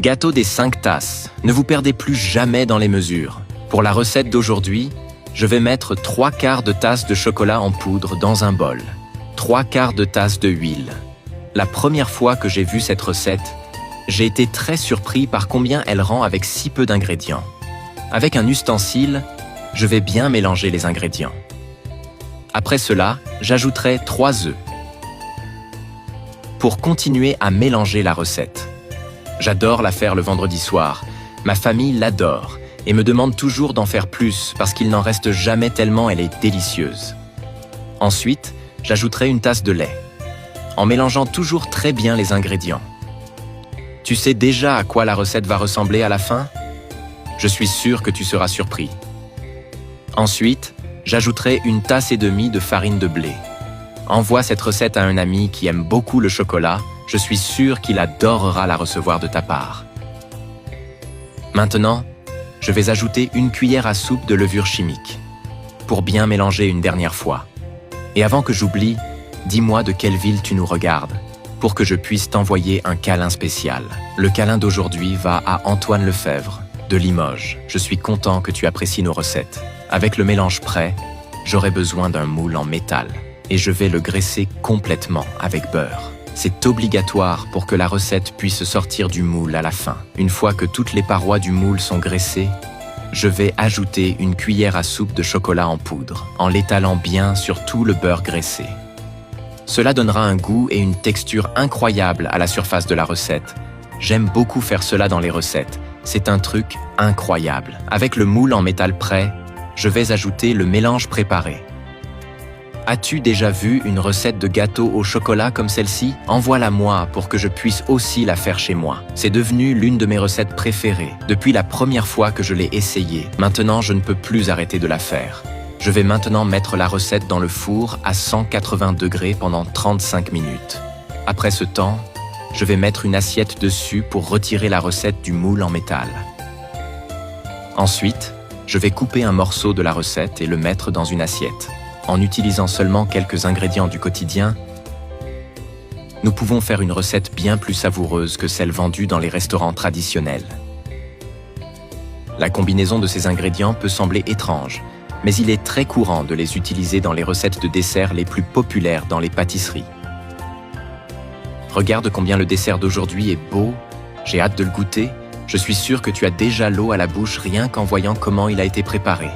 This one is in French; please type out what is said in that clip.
Gâteau des 5 tasses. Ne vous perdez plus jamais dans les mesures. Pour la recette d'aujourd'hui, je vais mettre 3/4 de tasse de chocolat en poudre dans un bol, 3/4 de tasse de huile. La première fois que j'ai vu cette recette, j'ai été très surpris par combien elle rend avec si peu d'ingrédients. Avec un ustensile, je vais bien mélanger les ingrédients. Après cela, j'ajouterai 3 œufs. Pour continuer à mélanger la recette. J'adore la faire le vendredi soir. Ma famille l'adore et me demande toujours d'en faire plus parce qu'il n'en reste jamais tellement elle est délicieuse. Ensuite, j'ajouterai une tasse de lait, en mélangeant toujours très bien les ingrédients. Tu sais déjà à quoi la recette va ressembler à la fin? Je suis sûr que tu seras surpris. Ensuite, j'ajouterai 1,5 tasses de farine de blé. Envoie cette recette à un ami qui aime beaucoup le chocolat, je suis sûr qu'il adorera la recevoir de ta part. Maintenant, je vais ajouter 1 cuillère à soupe de levure chimique, pour bien mélanger une dernière fois. Et avant que j'oublie, dis-moi de quelle ville tu nous regardes, pour que je puisse t'envoyer un câlin spécial. Le câlin d'aujourd'hui va à Antoine Lefebvre, de Limoges. Je suis content que tu apprécies nos recettes. Avec le mélange prêt, j'aurai besoin d'un moule en métal, et je vais le graisser complètement avec beurre. C'est obligatoire pour que la recette puisse sortir du moule à la fin. Une fois que toutes les parois du moule sont graissées, je vais ajouter 1 cuillère à soupe de chocolat en poudre, en l'étalant bien sur tout le beurre graissé. Cela donnera un goût et une texture incroyable à la surface de la recette. J'aime beaucoup faire cela dans les recettes. C'est un truc incroyable. Avec le moule en métal prêt, je vais ajouter le mélange préparé. As-tu déjà vu une recette de gâteau au chocolat comme celle-ci? Envoie-la moi pour que je puisse aussi la faire chez moi. C'est devenu l'une de mes recettes préférées depuis la première fois que je l'ai essayée. Maintenant, je ne peux plus arrêter de la faire. Je vais maintenant mettre la recette dans le four à 180 degrés pendant 35 minutes. Après ce temps, je vais mettre une assiette dessus pour retirer la recette du moule en métal. Ensuite, je vais couper un morceau de la recette et le mettre dans une assiette. En utilisant seulement quelques ingrédients du quotidien, nous pouvons faire une recette bien plus savoureuse que celle vendue dans les restaurants traditionnels. La combinaison de ces ingrédients peut sembler étrange, mais il est très courant de les utiliser dans les recettes de dessert les plus populaires dans les pâtisseries. Regarde combien le dessert d'aujourd'hui est beau, j'ai hâte de le goûter. Je suis sûr que tu as déjà l'eau à la bouche rien qu'en voyant comment il a été préparé.